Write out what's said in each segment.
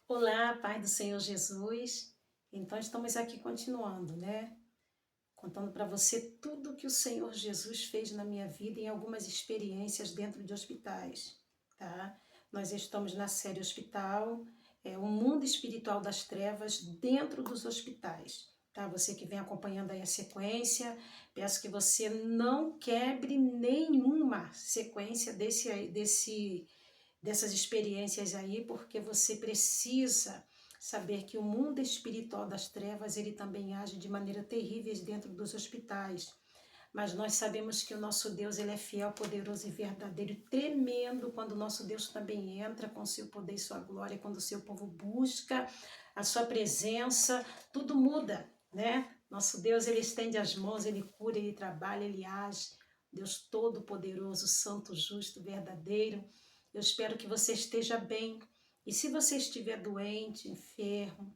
Olá, Pai do Senhor Jesus. Então, estamos aqui continuando, né? Contando para você tudo que o Senhor Jesus fez na minha vida em algumas experiências dentro de hospitais, tá? Nós estamos na série Hospital, o mundo espiritual das trevas dentro dos hospitais, tá? Você que vem acompanhando aí a sequência, peço que você não quebre nenhuma sequência dessas experiências aí, porque você precisa saber que o mundo espiritual das trevas, ele também age de maneira terríveis dentro dos hospitais. Mas nós sabemos que o nosso Deus, ele é fiel, poderoso e verdadeiro, tremendo quando o nosso Deus também entra com seu poder e sua glória, quando o seu povo busca a sua presença, tudo muda, né? Nosso Deus, ele estende as mãos, ele cura, ele trabalha, ele age. Deus todo-poderoso, santo, justo, verdadeiro. Eu espero que você esteja bem. E se você estiver doente, enfermo,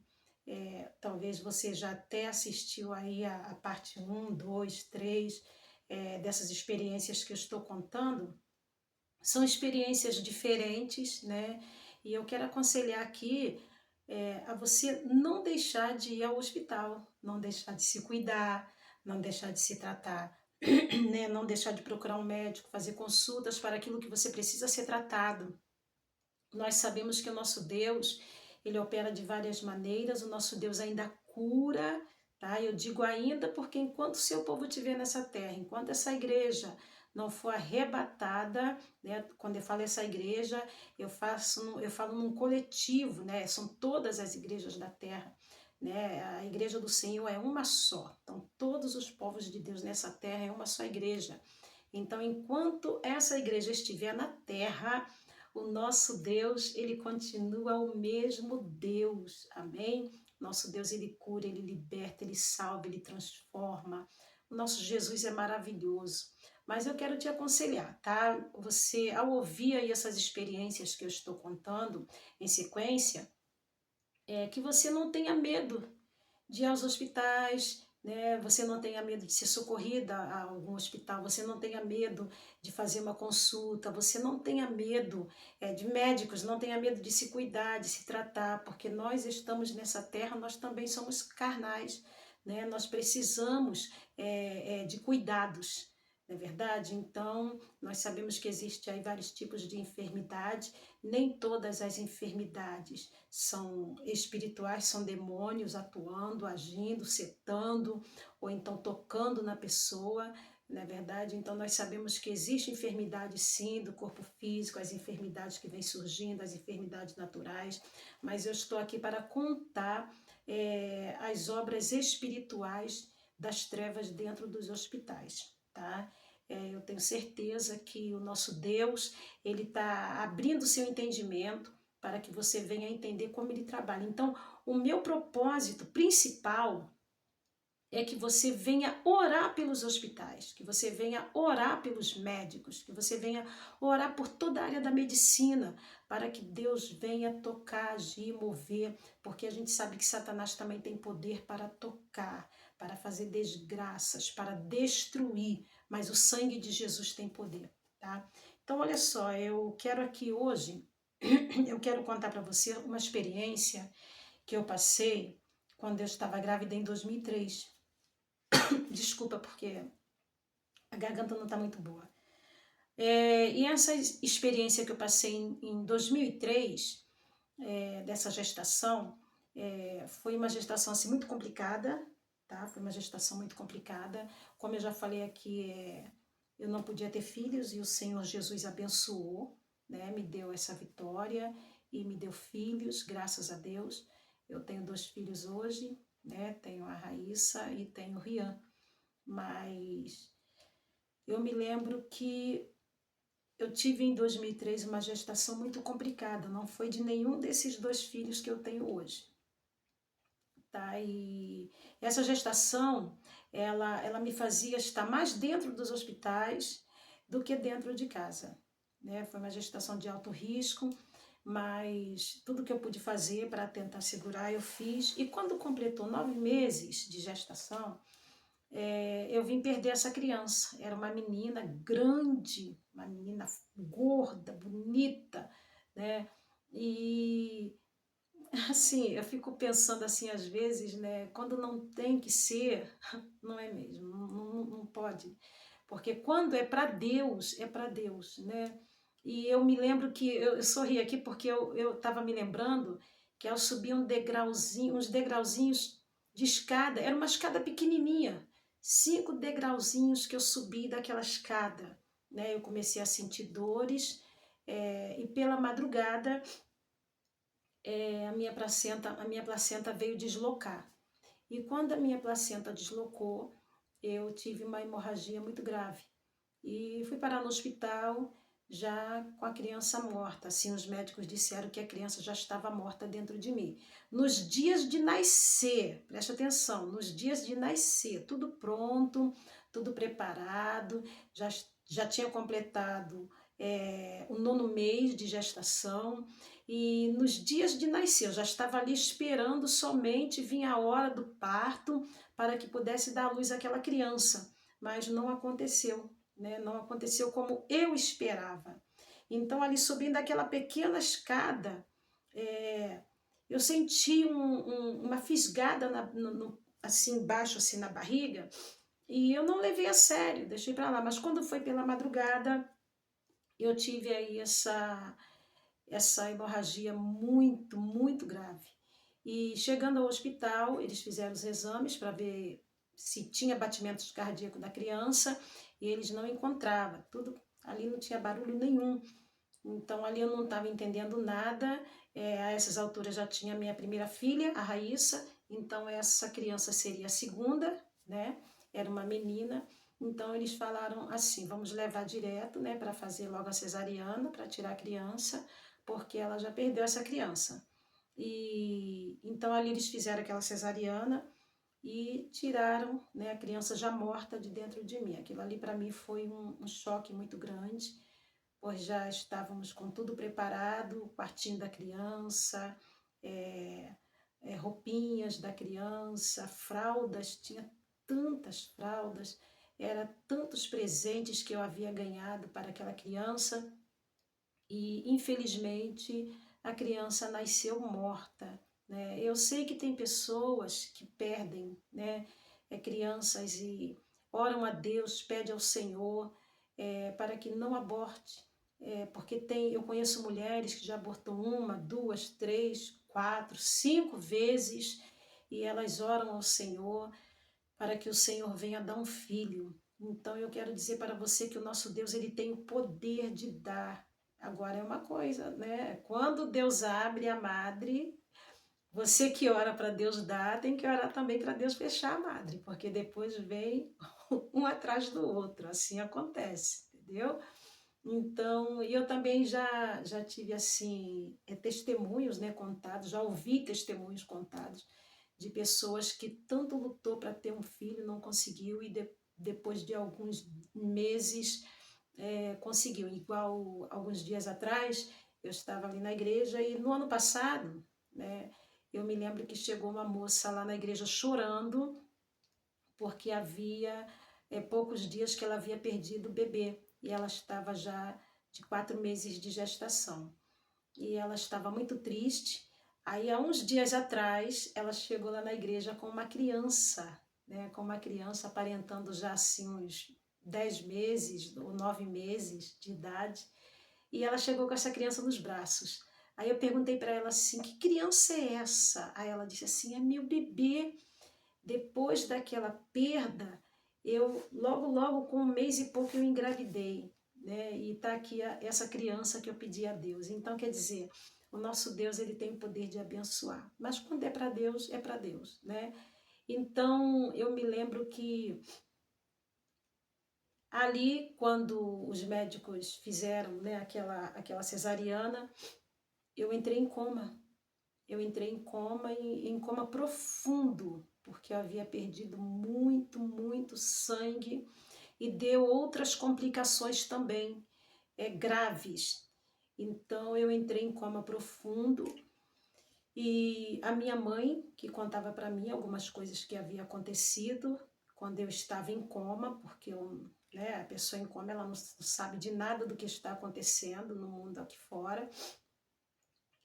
talvez você já até assistiu aí a parte um, 2, 3 dessas experiências que eu estou contando. São experiências diferentes, né? E eu quero aconselhar aqui a você não deixar de ir ao hospital, não deixar de se cuidar, não deixar de se tratar, né? Não deixar de procurar um médico, fazer consultas para aquilo que você precisa ser tratado. Nós sabemos que o nosso Deus, ele opera de várias maneiras, o nosso Deus ainda cura, tá? Eu digo ainda porque enquanto o seu povo estiver nessa terra, enquanto essa igreja não for arrebatada, né? Quando eu falo essa igreja, eu falo num coletivo, né? São todas as igrejas da terra, né? A igreja do Senhor é uma só. Então, todos os povos de Deus nessa terra é uma só igreja. Então, enquanto essa igreja estiver na terra, o nosso Deus, ele continua o mesmo Deus, amém? Nosso Deus, ele cura, ele liberta, ele salva, ele transforma. O nosso Jesus é maravilhoso. Mas eu quero te aconselhar, tá? Você, ao ouvir aí essas experiências que eu estou contando em sequência, que você não tenha medo de ir aos hospitais, né? Você não tenha medo de ser socorrida a algum hospital, você não tenha medo de fazer uma consulta, você não tenha medo de médicos, não tenha medo de se cuidar, de se tratar, porque nós estamos nessa terra, nós também somos carnais, né? Nós precisamos de cuidados. Não é verdade? Então, nós sabemos que existe aí vários tipos de enfermidade, nem todas as enfermidades são espirituais, são demônios atuando, agindo, setando, ou então tocando na pessoa, não é verdade? Então nós sabemos que existe enfermidade sim do corpo físico, as enfermidades que vêm surgindo, as enfermidades naturais, mas eu estou aqui para contar as obras espirituais das trevas dentro dos hospitais, tá? Eu tenho certeza que o nosso Deus, ele está abrindo seu entendimento para que você venha entender como ele trabalha. Então, o meu propósito principal é que você venha orar pelos hospitais, que você venha orar pelos médicos, que você venha orar por toda a área da medicina, para que Deus venha tocar, agir, mover, porque a gente sabe que Satanás também tem poder para tocar, para fazer desgraças, para destruir, mas o sangue de Jesus tem poder, tá? Então, olha só, eu quero aqui hoje eu quero contar para você uma experiência que eu passei quando eu estava grávida em 2003. Desculpa, porque a garganta não está muito boa. E essa experiência que eu passei em 2003, dessa gestação, foi uma gestação assim, muito complicada, tá? Foi uma gestação muito complicada. Como eu já falei aqui, eu não podia ter filhos e o Senhor Jesus abençoou, né? Me deu essa vitória e me deu filhos, graças a Deus. Eu tenho 2 filhos hoje, né? Tenho a Raíssa e tenho o Rian. Mas eu me lembro que eu tive em 2003 uma gestação muito complicada, não foi de nenhum desses 2 filhos que eu tenho hoje, tá? E essa gestação, ela me fazia estar mais dentro dos hospitais do que dentro de casa, né? Foi uma gestação de alto risco, mas tudo que eu pude fazer para tentar segurar eu fiz. E quando completou 9 meses de gestação, eu vim perder essa criança. Era uma menina grande, uma menina gorda, bonita, né? E assim, eu fico pensando assim às vezes, né, quando não tem que ser, não é mesmo, não pode. Porque quando é para Deus, né? E eu me lembro que, eu sorri aqui porque eu estava me lembrando que ao subir um degrauzinho, uns degrauzinhos de escada, era uma escada pequenininha, 5 degrauzinhos que eu subi daquela escada, né? Eu comecei a sentir dores, e pela madrugada a minha placenta veio deslocar. E quando a minha placenta deslocou, eu tive uma hemorragia muito grave. E fui parar no hospital já com a criança morta. Assim, os médicos disseram que a criança já estava morta dentro de mim. Nos dias de nascer, preste atenção, nos dias de nascer, tudo pronto, tudo preparado, já tinha completado o 9º mês de gestação. E nos dias de nascer, eu já estava ali esperando somente vir a hora do parto para que pudesse dar à luz àquela criança. Mas não aconteceu, né? Não aconteceu como eu esperava. Então, ali subindo aquela pequena escada, eu senti uma fisgada assim embaixo, assim na barriga, e eu não levei a sério, deixei para lá. Mas quando foi pela madrugada, eu tive aí essa hemorragia muito, muito grave. E chegando ao hospital, eles fizeram os exames para ver se tinha batimento cardíaco da criança e eles não encontravam. Tudo ali não tinha barulho nenhum. Então ali eu não estava entendendo nada. A essas alturas já tinha minha primeira filha, a Raíssa. Então essa criança seria a segunda, né? Era uma menina. Então eles falaram assim, vamos levar direto, né, para fazer logo a cesariana, para tirar a criança, porque ela já perdeu essa criança. E então ali eles fizeram aquela cesariana e tiraram, né, a criança já morta de dentro de mim. Aquilo ali para mim foi um choque muito grande, pois já estávamos com tudo preparado, o quartinho da criança, roupinhas da criança, fraldas, tinha tantas fraldas, era tantos presentes que eu havia ganhado para aquela criança e infelizmente a criança nasceu morta, né? Eu sei que tem pessoas que perdem, né, crianças e oram a Deus, pedem ao Senhor para que não aborte, porque eu conheço mulheres que já abortam 1, 2, 3, 4, 5 vezes e elas oram ao Senhor para que o Senhor venha dar um filho. Então eu quero dizer para você que o nosso Deus ele tem o poder de dar. Agora é uma coisa, né? Quando Deus abre a madre, você que ora para Deus dar, tem que orar também para Deus fechar a madre, porque depois vem um atrás do outro, assim acontece, entendeu? Então, eu também já tive assim testemunhos, né, contados, já ouvi testemunhos contados de pessoas que tanto lutou para ter um filho, não conseguiu e depois de alguns meses conseguiu. Igual alguns dias atrás, eu estava ali na igreja e no ano passado, né, eu me lembro que chegou uma moça lá na igreja chorando porque havia poucos dias que ela havia perdido o bebê e ela estava já de 4 meses de gestação. E ela estava muito triste. Aí, há uns dias atrás, ela chegou lá na igreja com uma criança, né? Com uma criança aparentando já assim uns 10 meses ou 9 meses de idade. E ela chegou com essa criança nos braços. Aí eu perguntei para ela assim, que criança é essa? Aí ela disse assim, é meu bebê. Depois daquela perda, eu logo com 1 mês e pouco eu engravidei, né? E tá aqui essa criança que eu pedi a Deus. Então quer dizer, o nosso Deus ele tem o poder de abençoar. Mas quando é para Deus, né? Então eu me lembro que ali quando os médicos fizeram, né, aquela cesariana, eu entrei em coma. Eu entrei em coma e em coma profundo, porque eu havia perdido muito, muito sangue e deu outras complicações também, graves. Então eu entrei em coma profundo e a minha mãe, que contava para mim algumas coisas que havia acontecido quando eu estava em coma, porque a pessoa em coma ela não sabe de nada do que está acontecendo no mundo aqui fora.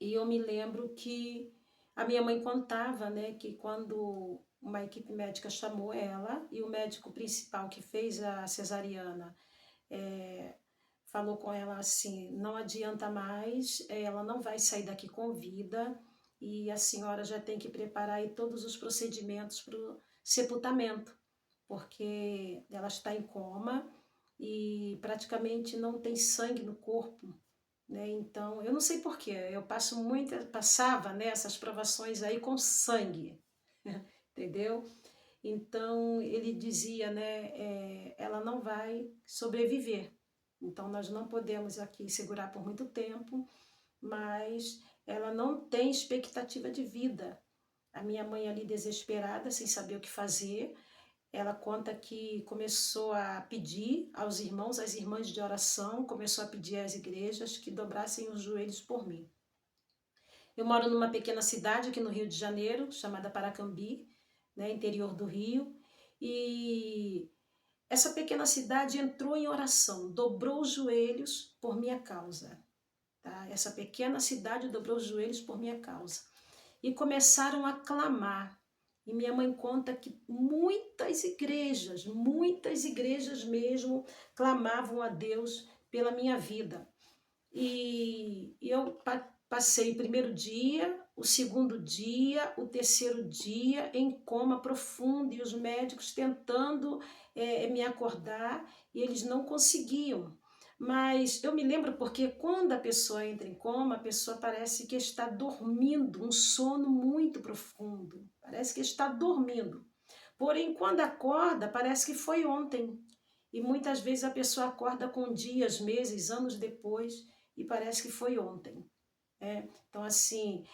E eu me lembro que A minha mãe contava, né, que quando uma equipe médica chamou ela e o médico principal que fez a cesariana é, falou com ela assim, não adianta mais, ela não vai sair daqui com vida e a senhora já tem que preparar aí todos os procedimentos para o sepultamento, porque ela está em coma e praticamente não tem sangue no corpo, né? Então, eu não sei porquê, eu passava, né, essas provações aí com sangue, entendeu? Então, ele dizia, né, ela não vai sobreviver. Então, nós não podemos aqui segurar por muito tempo, mas ela não tem expectativa de vida. A minha mãe ali desesperada, sem saber o que fazer, ela conta que começou a pedir aos irmãos, às irmãs de oração, começou a pedir às igrejas que dobrassem os joelhos por mim. Eu moro numa pequena cidade aqui no Rio de Janeiro, chamada Paracambi, né, interior do Rio, e essa pequena cidade entrou em oração, dobrou os joelhos por minha causa. Tá? Essa pequena cidade dobrou os joelhos por minha causa. E começaram a clamar. E minha mãe conta que muitas igrejas mesmo, clamavam a Deus pela minha vida. E eu passei o primeiro dia, o segundo dia, o terceiro dia em coma profundo e os médicos tentando me acordar e eles não conseguiam. Mas eu me lembro porque quando a pessoa entra em coma, a pessoa parece que está dormindo, um sono muito profundo, parece que está dormindo. Porém, quando acorda, parece que foi ontem. E muitas vezes a pessoa acorda com dias, meses, anos depois e parece que foi ontem. Então, assim,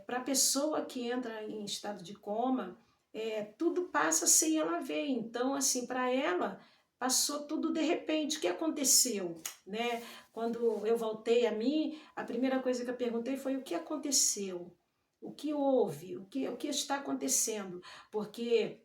para a pessoa que entra em estado de coma, tudo passa sem ela ver. Então, assim, para ela, passou tudo de repente. O que aconteceu? Né? Quando eu voltei a mim, a primeira coisa que eu perguntei foi o que aconteceu? O que houve? O que está acontecendo? Porque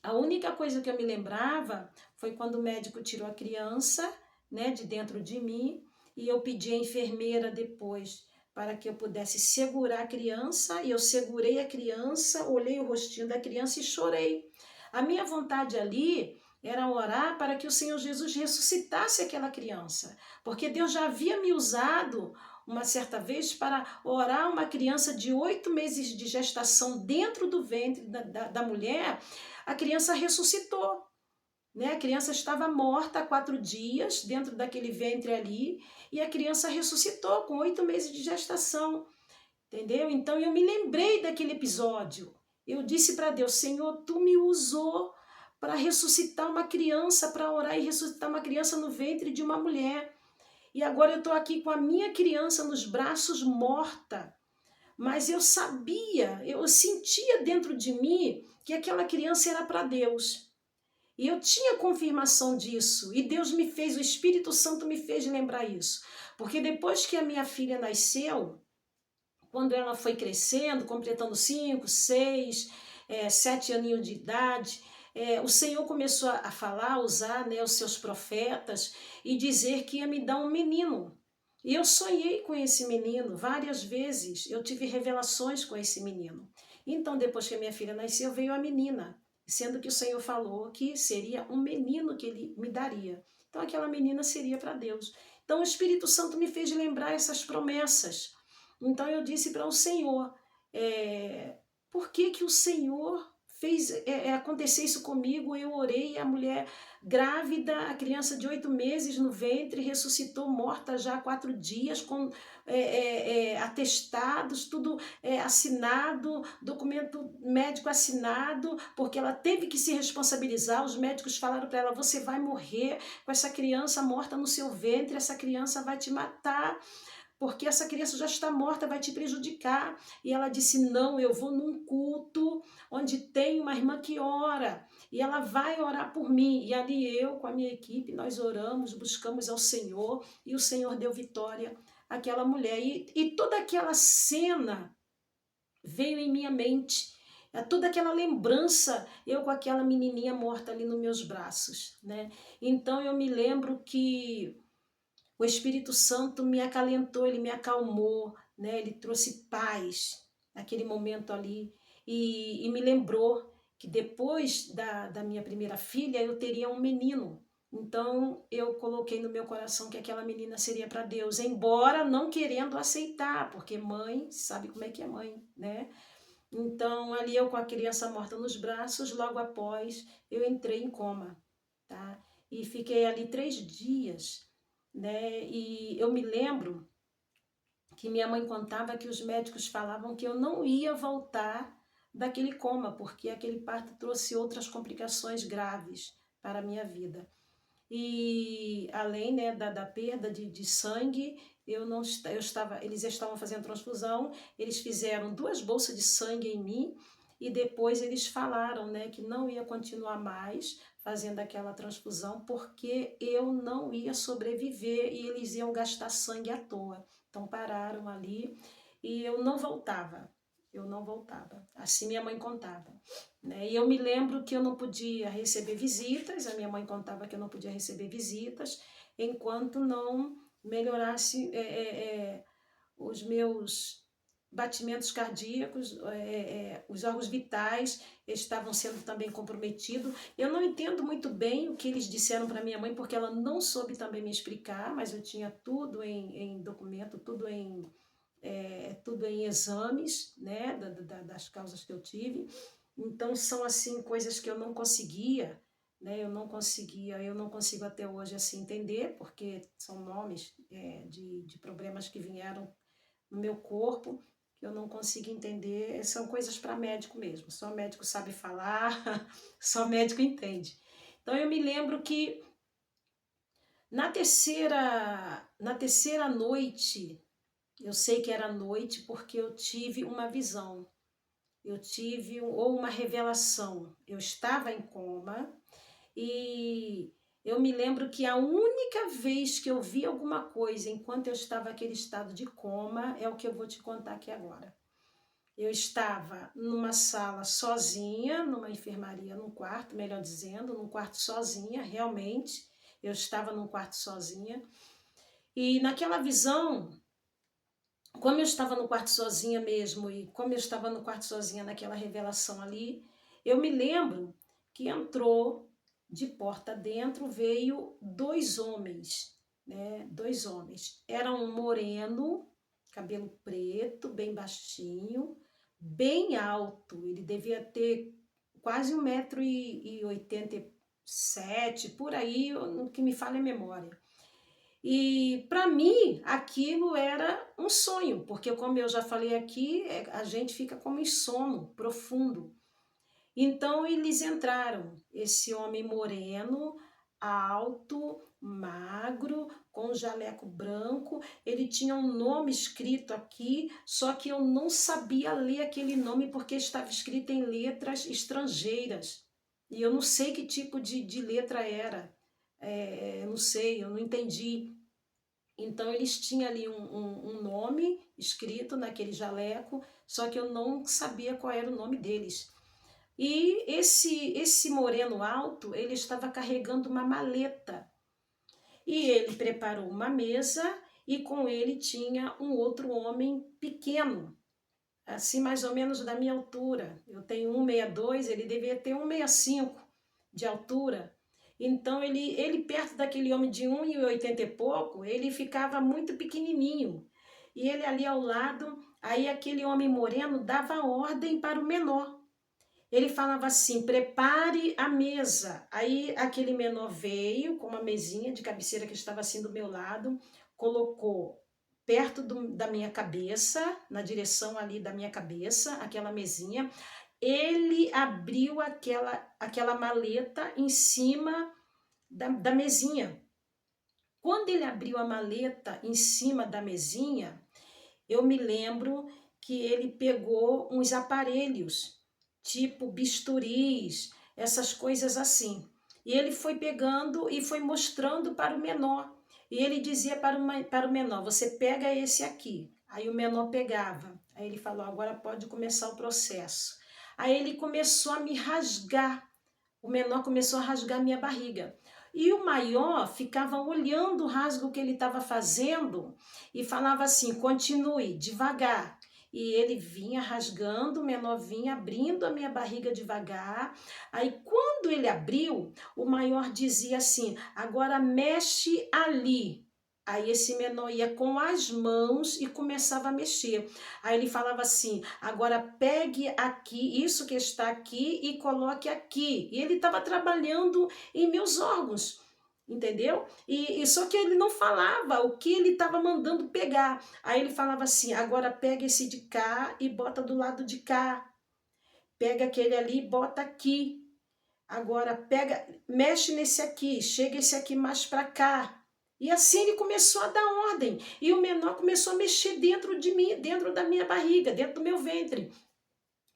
a única coisa que eu me lembrava foi quando o médico tirou a criança, né, de dentro de mim e eu pedi à enfermeira depois para que eu pudesse segurar a criança e eu segurei a criança, olhei o rostinho da criança e chorei. A minha vontade ali era orar para que o Senhor Jesus ressuscitasse aquela criança, porque Deus já havia me usado uma certa vez para orar uma criança de 8 meses de gestação dentro do ventre da mulher. A criança ressuscitou, né? A criança estava morta há 4 dias dentro daquele ventre ali e a criança ressuscitou com 8 meses de gestação, entendeu? Então eu me lembrei daquele episódio. Eu disse para Deus, Senhor, tu me usou para ressuscitar uma criança, para orar e ressuscitar uma criança no ventre de uma mulher. E agora eu estou aqui com a minha criança nos braços morta. Mas eu sabia, eu sentia dentro de mim que aquela criança era para Deus. E eu tinha confirmação disso. E Deus me fez, o Espírito Santo me fez lembrar isso. Porque depois que a minha filha nasceu, quando ela foi crescendo, completando 5, 6, 7 aninhos de idade, o Senhor começou a falar, a usar, né, os seus profetas e dizer que ia me dar um menino. E eu sonhei com esse menino várias vezes, eu tive revelações com esse menino. Então, depois que a minha filha nasceu, veio a menina, sendo que o Senhor falou que seria um menino que ele me daria. Então, aquela menina seria para Deus. Então, o Espírito Santo me fez lembrar essas promessas. Então, eu disse para o Senhor, por que que o Senhor fez acontecer isso comigo? Eu orei, a mulher grávida, a criança de 8 meses no ventre, ressuscitou morta já há 4 dias, com atestados, tudo assinado, documento médico assinado, porque ela teve que se responsabilizar. Os médicos falaram para ela, você vai morrer com essa criança morta no seu ventre, essa criança vai te matar, porque essa criança já está morta, vai te prejudicar. E ela disse, não, eu vou num culto onde tem uma irmã que ora, e ela vai orar por mim. E ali eu, com a minha equipe, nós oramos, buscamos ao Senhor, e o Senhor deu vitória àquela mulher. E toda aquela cena veio em minha mente, toda aquela lembrança, eu com aquela menininha morta ali nos meus braços, né? Então eu me lembro que o Espírito Santo me acalentou, ele me acalmou, né? Ele trouxe paz. naquele momento ali, e me lembrou que depois da minha primeira filha eu teria um menino. Então eu coloquei no meu coração que aquela menina seria para Deus, embora não querendo aceitar, porque mãe sabe como é que é mãe, né? Então ali eu com a criança morta nos braços, logo após eu entrei em coma, tá? E fiquei ali 3 dias, né? E eu me lembro que minha mãe contava que os médicos falavam que eu não ia voltar daquele coma, porque aquele parto trouxe outras complicações graves para a minha vida. E além, né, da perda de sangue, eles estavam fazendo transfusão, eles fizeram 2 bolsas de sangue em mim e depois eles falaram, né, que não ia continuar mais fazendo aquela transfusão porque eu não ia sobreviver e eles iam gastar sangue à toa. Então pararam ali e eu não voltava. Eu não voltava. Assim minha mãe contava, né? E eu me lembro que eu não podia receber visitas, a minha mãe contava que eu não podia receber visitas enquanto não melhorasse os meus batimentos cardíacos, os órgãos vitais estavam sendo também comprometidos. Eu não entendo muito bem o que eles disseram para minha mãe, porque ela não soube também me explicar, mas eu tinha tudo em documento, tudo em exames, né, das causas que eu tive. Então são assim coisas que eu não conseguia, né? Eu não consigo até hoje assim entender, porque são nomes de problemas que vieram no meu corpo que eu não consigo entender. São coisas para médico mesmo. Só médico sabe falar, só médico entende. Então eu me lembro que na terceira noite, eu sei que era noite porque eu tive uma visão. Eu tive ou uma revelação. Eu estava em coma e eu me lembro que a única vez que eu vi alguma coisa enquanto eu estava naquele estado de coma é o que eu vou te contar aqui agora. Eu estava numa sala sozinha, numa enfermaria, num quarto, melhor dizendo, num quarto sozinha, realmente. Eu estava num quarto sozinha. E naquela visão, como eu estava no quarto sozinha mesmo, e como eu estava no quarto sozinha naquela revelação ali, eu me lembro que entrou de porta dentro, veio 2 homens, né? 2 homens. Era um moreno, cabelo preto, bem baixinho, bem alto. Ele devia ter quase 1,87 m, por aí, no que me falha a memória. E para mim aquilo era um sonho, porque como eu já falei aqui, a gente fica como em sono profundo. Então eles entraram, esse homem moreno, alto, magro, com um jaleco branco, ele tinha um nome escrito aqui, só que eu não sabia ler aquele nome porque estava escrito em letras estrangeiras. E eu não sei que tipo de letra era, eu não sei, eu não entendi. Então eles tinham ali um nome escrito naquele jaleco, só que eu não sabia qual era o nome deles. E esse moreno alto, ele estava carregando uma maleta. E ele preparou uma mesa e com ele tinha um outro homem pequeno, assim mais ou menos da minha altura. Eu tenho 1,62, ele devia ter 1,65 de altura. Então ele perto daquele homem de 1,80 e pouco, ele ficava muito pequenininho. E ele ali ao lado, aí aquele homem moreno dava ordem para o menor. Ele falava assim, prepare a mesa. Aí aquele menor veio com uma mesinha de cabeceira que estava assim do meu lado, colocou perto da minha cabeça, na direção ali da minha cabeça, aquela mesinha. Ele abriu aquela maleta em cima da mesinha. Quando ele abriu a maleta em cima da mesinha, eu me lembro que ele pegou uns aparelhos, tipo bisturis, essas coisas assim. E ele foi pegando e foi mostrando para o menor. E ele dizia para o menor, você pega esse aqui. Aí o menor pegava. Aí ele falou, agora pode começar o processo. Aí ele começou a me rasgar. O menor começou a rasgar minha barriga. E o maior ficava olhando o rasgo que ele estava fazendo e falava assim, continue, devagar. e ele vinha rasgando, o menor vinha abrindo a minha barriga devagar. Aí quando ele abriu, o maior dizia assim, agora mexe ali. Aí esse menor ia com as mãos e começava a mexer. Aí ele falava assim, agora pegue aqui, isso que está aqui e coloque aqui. E ele estava trabalhando em meus órgãos, entendeu? E só que ele não falava o que ele estava mandando pegar. Aí ele falava assim, agora pega esse de cá e bota do lado de cá. Pega aquele ali e bota aqui. Agora pega, mexe nesse aqui, chega esse aqui mais para cá. E assim ele começou a dar ordem. E o menor começou a mexer dentro de mim, dentro da minha barriga, dentro do meu ventre.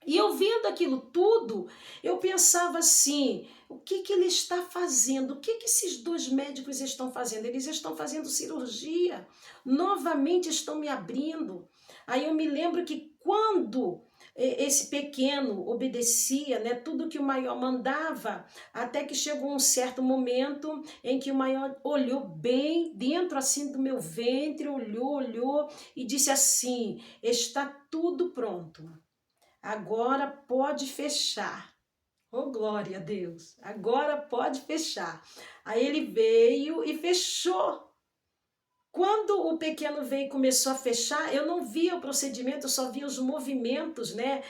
E eu vendo aquilo tudo, eu pensava assim, o que que ele está fazendo? O que que esses dois médicos estão fazendo? Eles estão fazendo cirurgia, novamente estão me abrindo. Aí eu me lembro que quando esse pequeno obedecia, né, tudo que o maior mandava, até que chegou um certo momento em que o maior olhou bem dentro assim do meu ventre, olhou e disse assim, está tudo pronto. Agora pode fechar. Oh, glória a Deus. Agora pode fechar. Aí ele veio e fechou. Quando o pequeno veio e começou a fechar, eu não via o procedimento, eu só via os movimentos, né,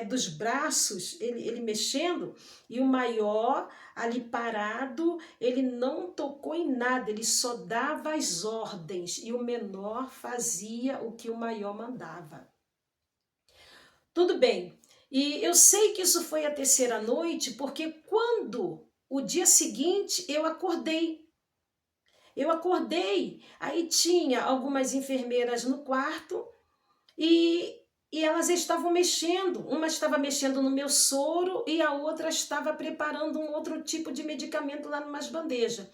dos braços, ele mexendo, e o maior ali parado, ele não tocou em nada, ele só dava as ordens, e o menor fazia o que o maior mandava. Tudo bem. E eu sei que isso foi a terceira noite, porque quando o dia seguinte eu acordei. Eu acordei, aí tinha algumas enfermeiras no quarto e elas estavam mexendo. Uma estava mexendo no meu soro e a outra estava preparando um outro tipo de medicamento lá numas bandejas.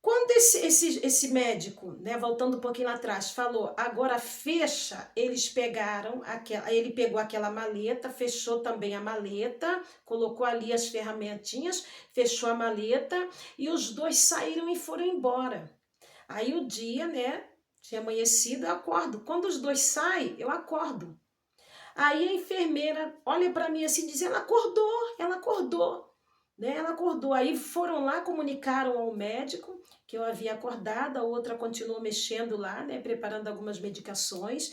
Quando esse médico, né, voltando um pouquinho lá atrás, falou, agora fecha, eles pegaram, ele pegou aquela maleta, fechou também a maleta, colocou ali as ferramentinhas, fechou a maleta e os dois saíram e foram embora. Aí o dia, né, tinha amanhecido, eu acordo. Quando os dois saem, eu acordo. Aí a enfermeira olha para mim assim, diz, ela acordou. Né? Ela acordou, aí foram lá, comunicaram ao médico que eu havia acordado, a outra continuou mexendo lá, né, preparando algumas medicações.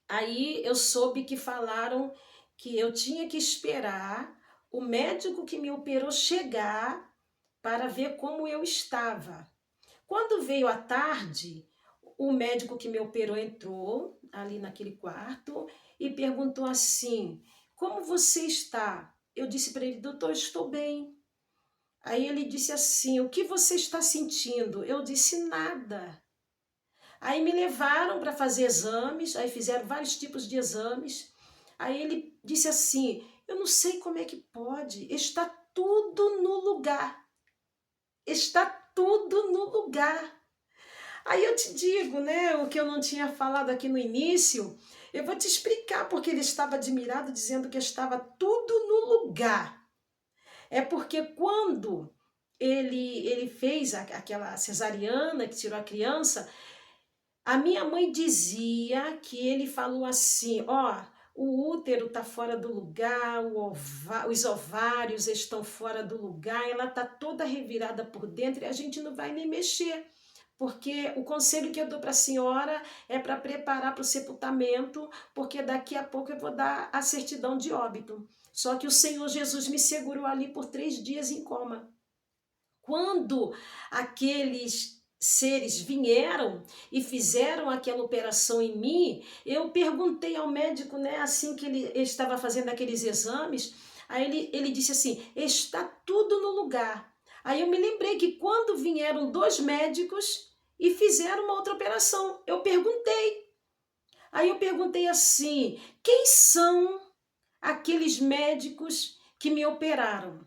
Aí eu soube que falaram que eu tinha que esperar o médico que me operou chegar para ver como eu estava. Quando veio à tarde, o médico que me operou entrou ali naquele quarto e perguntou assim, como você está? Eu disse para ele, doutor, estou bem. Aí ele disse assim, o que você está sentindo? Eu disse, nada. Aí me levaram para fazer exames, aí fizeram vários tipos de exames. Aí ele disse assim, eu não sei como é que pode, está tudo no lugar. Está tudo no lugar. Aí eu te digo, né, o que eu não tinha falado aqui no início, eu vou te explicar porque ele estava admirado dizendo que estava tudo no lugar. É porque quando ele fez aquela cesariana que tirou a criança, a minha mãe dizia que ele falou assim, ó, o útero está fora do lugar, os ovários estão fora do lugar, ela está toda revirada por dentro e a gente não vai nem mexer. Porque o conselho que eu dou para a senhora é para preparar para o sepultamento, porque daqui a pouco eu vou dar a certidão de óbito. Só que o Senhor Jesus me segurou ali por 3 dias em coma. Quando aqueles seres vieram e fizeram aquela operação em mim, eu perguntei ao médico, né, assim que ele estava fazendo aqueles exames, aí ele disse assim, está tudo no lugar. Aí eu me lembrei que quando vieram 2 médicos e fizeram uma outra operação, eu perguntei. Aí eu perguntei assim, quem são aqueles médicos que me operaram?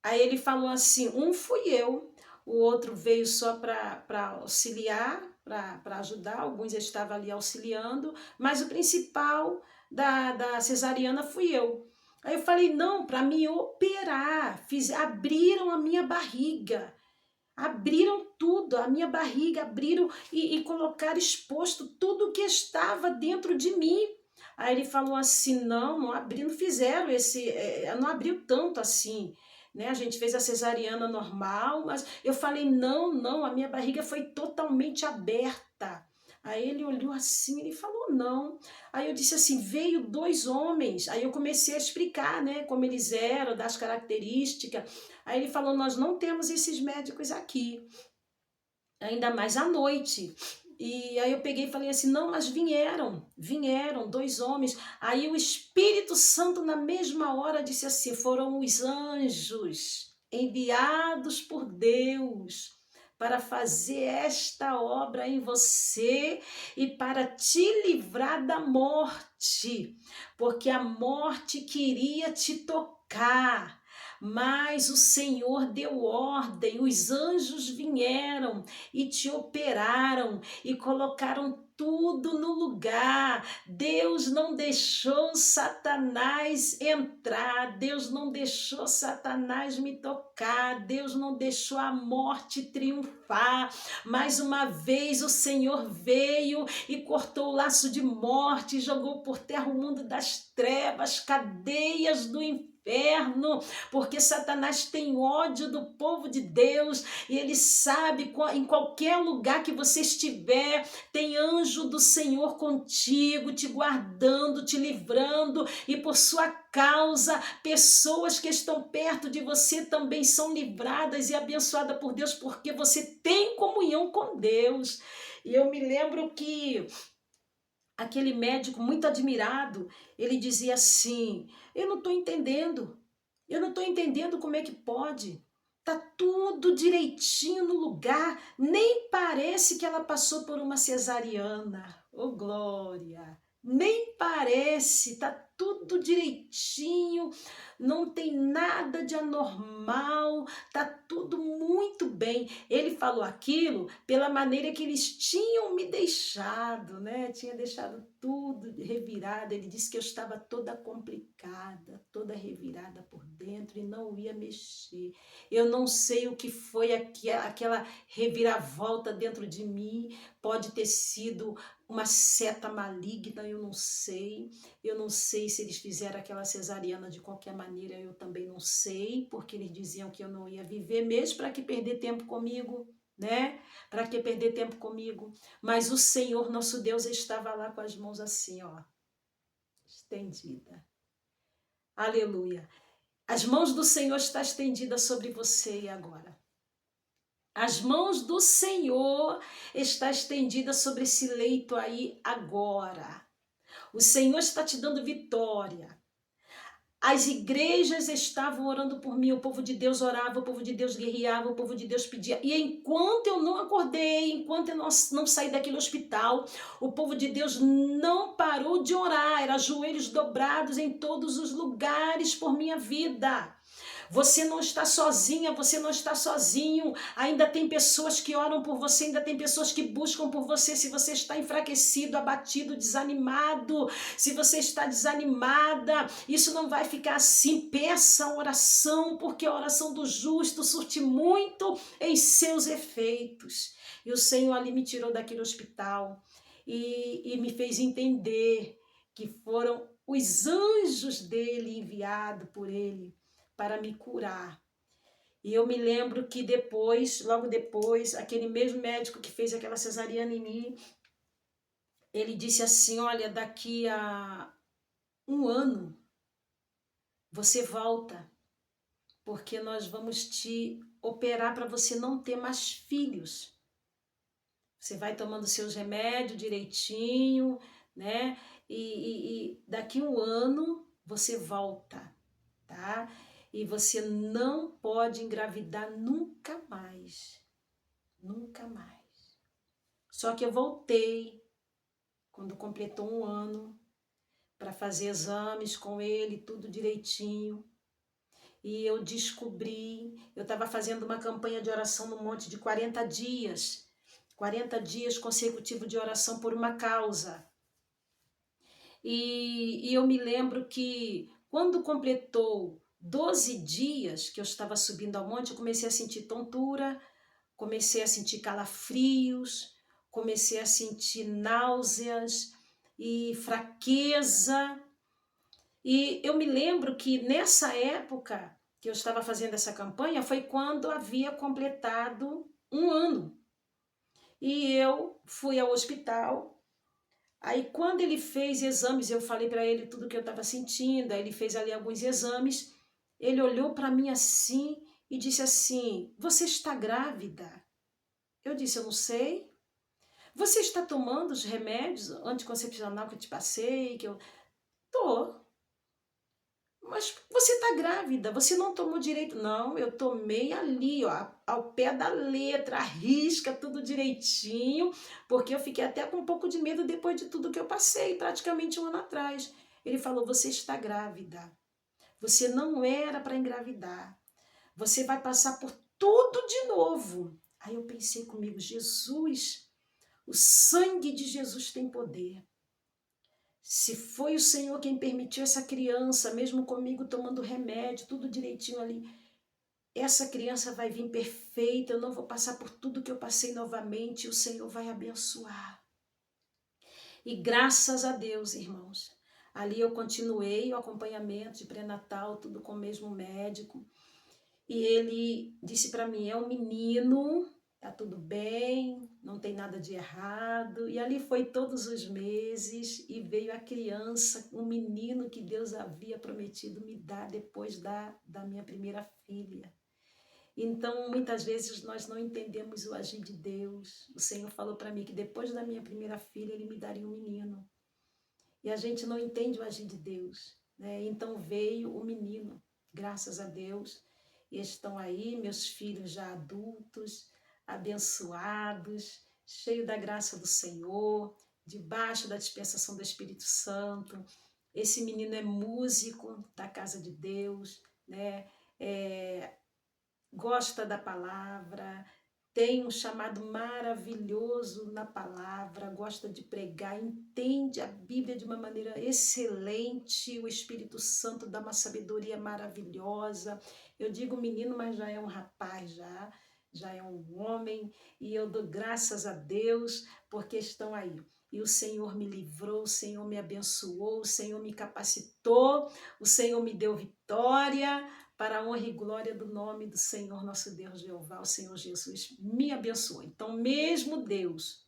Aí ele falou assim, um fui eu, o outro veio só para auxiliar, para ajudar, alguns estavam ali auxiliando, mas o principal da cesariana fui eu. Aí eu falei, não, para me operar, abriram a minha barriga. Abriram tudo, a minha barriga, abriram e colocaram exposto tudo que estava dentro de mim. Aí ele falou assim, não abriu, não fizeram não abriu tanto assim, né? A gente fez a cesariana normal, mas eu falei, não, a minha barriga foi totalmente aberta. Aí ele olhou assim, ele falou, não. Aí eu disse assim, veio 2 homens. Aí eu comecei a explicar, né, como eles eram, das características. Aí ele falou, nós não temos esses médicos aqui, ainda mais à noite. E aí eu peguei e falei assim, não, mas vieram 2 homens. Aí o Espírito Santo na mesma hora disse assim, foram os anjos enviados por Deus para fazer esta obra em você e para te livrar da morte, porque a morte queria te tocar. Mas o Senhor deu ordem, os anjos vieram e te operaram e colocaram tudo no lugar. Deus não deixou Satanás entrar, Deus não deixou Satanás me tocar, Deus não deixou a morte triunfar. Mais uma vez o Senhor veio e cortou o laço de morte, jogou por terra o mundo das trevas, cadeias do inferno, porque Satanás tem ódio do povo de Deus e ele sabe em qualquer lugar que você estiver, tem anjo do Senhor contigo, te guardando, te livrando, e por sua causa, pessoas que estão perto de você também são livradas e abençoadas por Deus, porque você tem comunhão com Deus. E eu me lembro que aquele médico muito admirado, ele dizia assim, eu não estou entendendo como é que pode. Tá tudo direitinho no lugar, nem parece que ela passou por uma cesariana. Oh, glória! Nem parece, tá tudo direitinho, não tem nada de anormal, tá tudo muito bem. Ele falou aquilo pela maneira que eles tinham me deixado, né? Tinha deixado tudo revirado. Ele disse que eu estava toda complicada, toda revirada por dentro e não ia mexer. Eu não sei o que foi aquela reviravolta dentro de mim, pode ter sido uma seta maligna, eu não sei. Eu não sei se eles fizeram aquela cesariana de qualquer maneira, eu também não sei, porque eles diziam que eu não ia viver mesmo, para que perder tempo comigo, né? Para que perder tempo comigo? Mas o Senhor, nosso Deus, estava lá com as mãos assim, ó, estendida. Aleluia. As mãos do Senhor estão estendidas sobre você agora. As mãos do Senhor estão estendidas sobre esse leito aí agora. O Senhor está te dando vitória. As igrejas estavam orando por mim, o povo de Deus orava, o povo de Deus guerreava, o povo de Deus pedia. E enquanto eu não acordei, enquanto eu não saí daquele hospital, o povo de Deus não parou de orar, era joelhos dobrados em todos os lugares por minha vida. Você não está sozinha, você não está sozinho. Ainda tem pessoas que oram por você, ainda tem pessoas que buscam por você. Se você está enfraquecido, abatido, desanimado, se você está desanimada, isso não vai ficar assim. Peça a oração, porque a oração do justo surte muito em seus efeitos. E o Senhor ali me tirou daquele hospital e me fez entender que foram os anjos dele enviados por ele para me curar. E eu me lembro que depois, logo depois, aquele mesmo médico que fez aquela cesariana em mim, ele disse assim, olha, daqui a 1 ano você volta, porque nós vamos te operar para você não ter mais filhos. Você vai tomando seus remédios direitinho, né? E daqui a 1 ano você volta, tá? E você não pode engravidar nunca mais. Nunca mais. Só que eu voltei, quando completou 1 ano, para fazer exames com ele, tudo direitinho. E eu descobri, eu estava fazendo uma campanha de oração no monte de 40 dias. 40 dias consecutivos de oração por uma causa. E eu me lembro que quando completou 12 dias que eu estava subindo ao monte, eu comecei a sentir tontura, comecei a sentir calafrios, comecei a sentir náuseas e fraqueza. E eu me lembro que nessa época que eu estava fazendo essa campanha foi quando havia completado 1 ano. E eu fui ao hospital. Aí quando ele fez exames, eu falei para ele tudo que eu estava sentindo, aí ele fez ali alguns exames, ele olhou para mim assim e disse assim: "Você está grávida?" Eu disse: "Eu não sei." "Você está tomando os remédios anticoncepcional que eu te passei?" Que eu tô. "Mas você está grávida, você não tomou direito." "Não, eu tomei ali, ó, ao pé da letra, a risca, tudo direitinho, porque eu fiquei até com um pouco de medo depois de tudo que eu passei, praticamente 1 ano atrás." Ele falou: "Você está grávida, você não era para engravidar, você vai passar por tudo de novo." Aí eu pensei comigo: Jesus, o sangue de Jesus tem poder. Se foi o Senhor quem permitiu essa criança, mesmo comigo tomando remédio, tudo direitinho ali, essa criança vai vir perfeita, eu não vou passar por tudo que eu passei novamente, o Senhor vai abençoar. E graças a Deus, irmãos, ali eu continuei o acompanhamento de pré-natal, tudo com o mesmo médico, e ele disse para mim: "É um menino, tá tudo bem, não tem nada de errado." E ali foi todos os meses e veio a criança, um menino que Deus havia prometido me dar depois da minha primeira filha. Então, muitas vezes nós não entendemos o agir de Deus. O Senhor falou para mim que depois da minha primeira filha Ele me daria um menino. E a gente não entende o agir de Deus, né? Então veio o menino, graças a Deus. E estão aí meus filhos já adultos, abençoados, cheios da graça do Senhor, debaixo da dispensação do Espírito Santo. Esse menino é músico da casa de Deus, né? Gosta da palavra, tem um chamado maravilhoso na palavra, gosta de pregar, entende a Bíblia de uma maneira excelente, o Espírito Santo dá uma sabedoria maravilhosa. Eu digo menino, mas já é um rapaz, já é um homem, e eu dou graças a Deus porque estão aí. E o Senhor me livrou, o Senhor me abençoou, o Senhor me capacitou, o Senhor me deu vitória, para a honra e glória do nome do Senhor nosso Deus Jeová. O Senhor Jesus me abençoou. Então, mesmo Deus,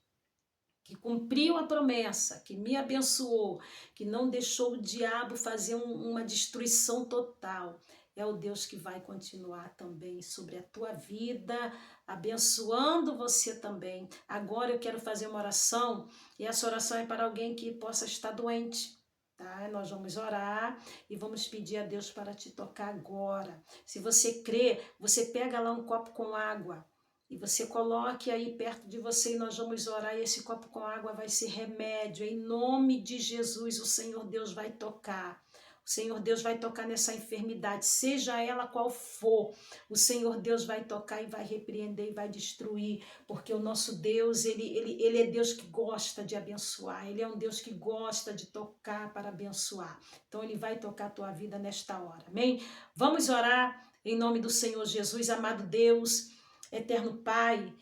que cumpriu a promessa, que me abençoou, que não deixou o diabo fazer uma destruição total, é o Deus que vai continuar também sobre a tua vida, abençoando você também. Agora eu quero fazer uma oração, e essa oração é para alguém que possa estar doente. Tá? Nós vamos orar e vamos pedir a Deus para te tocar agora. Se você crê, você pega lá um copo com água e você coloque aí perto de você e nós vamos orar, e esse copo com água vai ser remédio. Em nome de Jesus, o Senhor Deus vai tocar. O Senhor Deus vai tocar nessa enfermidade, seja ela qual for. O Senhor Deus vai tocar e vai repreender e vai destruir, porque o nosso Deus, ele é Deus que gosta de abençoar, Ele é um Deus que gosta de tocar para abençoar. Então Ele vai tocar a tua vida nesta hora, amém? Vamos orar em nome do Senhor Jesus. Amado Deus, eterno Pai,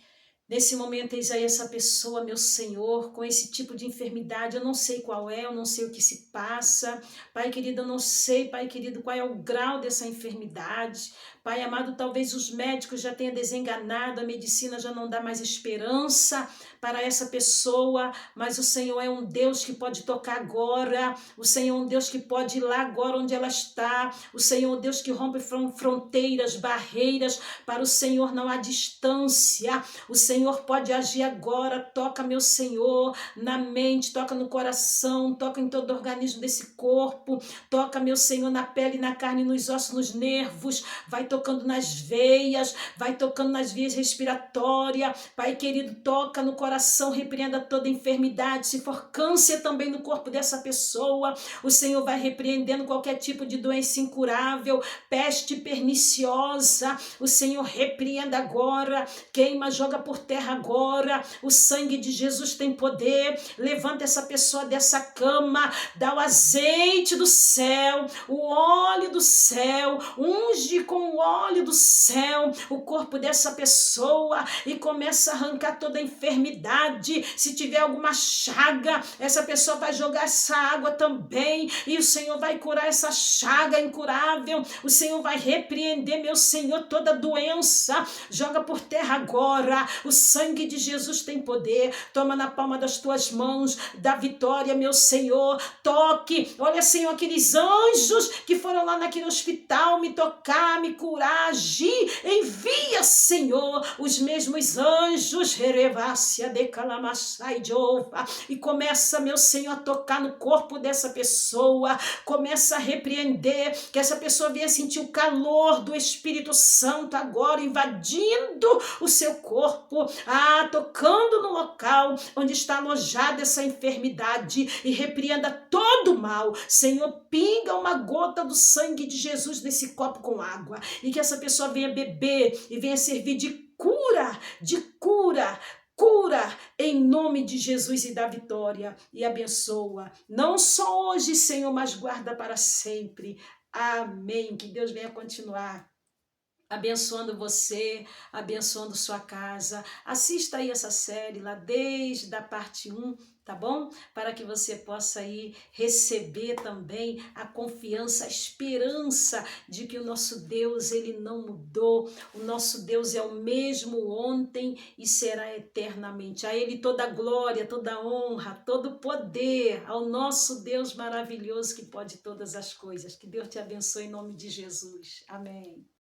nesse momento, eis aí essa pessoa, meu Senhor, com esse tipo de enfermidade, eu não sei qual é, eu não sei o que se passa. Pai querido, eu não sei, Pai querido, qual é o grau dessa enfermidade. Pai amado, talvez os médicos já tenham desenganado, a medicina já não dá mais esperança para essa pessoa, mas o Senhor é um Deus que pode tocar agora, o Senhor é um Deus que pode ir lá agora onde ela está, o Senhor é um Deus que rompe fronteiras, barreiras, para o Senhor não há distância. O Senhor pode agir agora. Toca, meu Senhor, na mente, toca no coração, toca em todo o organismo desse corpo, toca, meu Senhor, na pele, na carne, nos ossos, nos nervos, vai tocando nas veias, vai tocando nas vias respiratórias. Pai querido, toca no coração, repreenda toda enfermidade. Se for câncer também no corpo dessa pessoa, o Senhor vai repreendendo qualquer tipo de doença incurável, peste perniciosa, o Senhor repreenda agora, queima, joga por terra agora. O sangue de Jesus tem poder. Levanta essa pessoa dessa cama, dá o azeite do céu, o óleo do céu, unge com o óleo do céu o corpo dessa pessoa e começa a arrancar toda a enfermidade. Se tiver alguma chaga, essa pessoa vai jogar essa água também e o Senhor vai curar essa chaga incurável. O Senhor vai repreender, meu Senhor, toda doença. Joga por terra agora. O sangue de Jesus tem poder. Toma na palma das tuas mãos, dá vitória, meu Senhor. Toque. Olha, Senhor, aqueles anjos que foram lá naquele hospital me tocar, me curar, agir. Envia, Senhor, os mesmos anjos, e começa, meu Senhor, a tocar no corpo dessa pessoa. Começa a repreender, que essa pessoa venha sentir o calor do Espírito Santo agora invadindo o seu corpo, tocando no local onde está alojada essa enfermidade e repreenda todo o mal. Senhor, pinga uma gota do sangue de Jesus nesse copo com água e que essa pessoa venha beber e venha servir de cura, cura em nome de Jesus e da vitória. E abençoa, não só hoje, Senhor, mas guarda para sempre. Amém. Que Deus venha continuar abençoando você, abençoando sua casa. Assista aí essa série lá desde a parte 1, tá bom? Para que você possa aí receber também a confiança, a esperança de que o nosso Deus, ele não mudou. O nosso Deus é o mesmo ontem e será eternamente. A ele toda a glória, toda a honra, todo o poder, ao nosso Deus maravilhoso que pode todas as coisas. Que Deus te abençoe em nome de Jesus. Amém.